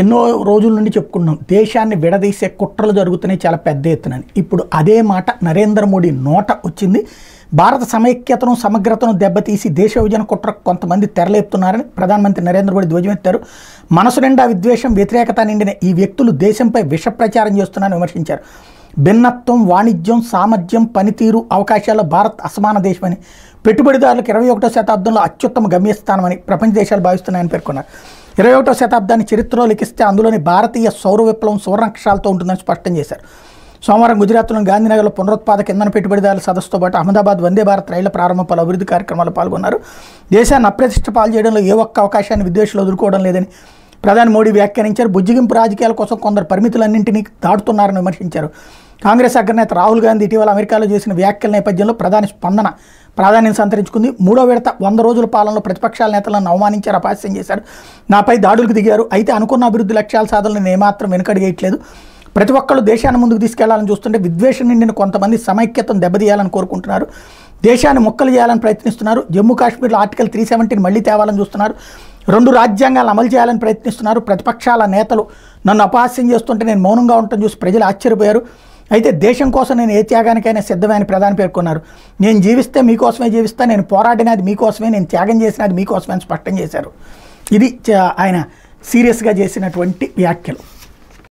ఎన్నో రోజుల నుండి చెప్పుకున్నాం దేశాన్ని విడదీసే కుట్రలు జరుగుతున్నాయి చాలా పెద్ద ఎత్తునని. ఇప్పుడు అదే మాట నరేంద్ర మోడీ నోట వచ్చింది. భారత సమైక్యతను సమగ్రతను దెబ్బతీసి దేశ విభజన కుట్రకు కొంతమంది తెరలేపుతున్నారని ప్రధానమంత్రి నరేంద్ర మోడీ ధ్వజమెత్తారు. మనసు నిండా విద్వేషం వ్యతిరేకత నిండిన ఈ వ్యక్తులు దేశంపై విష ప్రచారం చేస్తున్నారని విమర్శించారు. భిన్నత్వం, వాణిజ్యం, సామర్థ్యం, పనితీరు, అవకాశాల్లో భారత్ అసమాన దేశమని, పెట్టుబడిదారులకు 21వ శతాబ్దంలో అత్యుత్తమ గమ్యస్థానమని ప్రపంచ దేశాలు భావిస్తున్నాయని పేర్కొన్నారు. 21వ శతాబ్దాన్ని చరిత్రలో లిఖిస్తే అందులోని భారతీయ సౌర విప్లవం సువర్ణాక్షరాలతో ఉంటుందని స్పష్టం చేశారు. సోమవారం గుజరాత్లోని గాంధీనగర్లో పునరుత్పాదక ఇంధన పెట్టుబడిదారుల సదస్సుతో పాటు అహ్మదాబాద్ వందే భారత్ రైళ్ల ప్రారంభ పలు అభివృద్ధి కార్యక్రమాల్లో పాల్గొన్నారు. దేశాన్ని అప్రతిష్ట పాలు చేయడంలో ఏ ఒక్క అవకాశాన్ని విద్వేషాలు వదులుకోవడం లేదని ప్రధాని మోడీ వ్యాఖ్యానించారు. బుజ్జిగింపు రాజకీయాల కోసం కొందరు పరిమితులన్నింటినీ దాటుతున్నారని విమర్శించారు. కాంగ్రెస్ అగ్రనేత రాహుల్ గాంధీ ఇటీవల అమెరికాలో చేసిన వ్యాఖ్యల నేపథ్యంలో ప్రధాని స్పందన ప్రాధాన్యం సంతరించుకుంది. 3వ విడత 100 రోజుల పాలనలో ప్రతిపక్షాల నేతలను అవమానించారు, అపహాస్యం చేశారు, నాపై దాడులకు దిగారు. అయితే అనుకున్న అభివృద్ధి లక్ష్యాల సాధనలు నేను ఏమాత్రం వెనుకడిగేయట్లేదు. ప్రతి ఒక్కళ్ళు దేశాన్ని ముందుకు తీసుకెళ్లాలని చూస్తుంటే విద్వేషం నిండిన కొంతమంది సమైక్యతను దెబ్బతీయాలని కోరుకుంటున్నారు. దేశాన్ని ముక్కలు చేయాలని ప్రయత్నిస్తున్నారు. జమ్మూ కాశ్మీర్లో ఆర్టికల్ 370ని మళ్లీ తేవాలని చూస్తున్నారు. 2 రాజ్యాంగాలను అమలు చేయాలని ప్రయత్నిస్తున్నారు. ప్రతిపక్షాల నేతలు నన్ను అపహాస్యం చేస్తుంటే నేను మౌనంగా ఉండటం చూసి ప్రజలు ఆశ్చర్యపోయారు. అయితే దేశం కోసం నేను ఏ త్యాగానికైనా సిద్ధమే అని ప్రధాని పేర్కొన్నారు. నేను జీవిస్తే మీకోసమే జీవిస్తా, నేను పోరాడినది మీకోసమే, నేను త్యాగం చేసినది మీకోసమే అని స్పష్టం చేశారు. ఇది ఆయన సీరియస్గా చేసినటువంటి వ్యాఖ్యలు.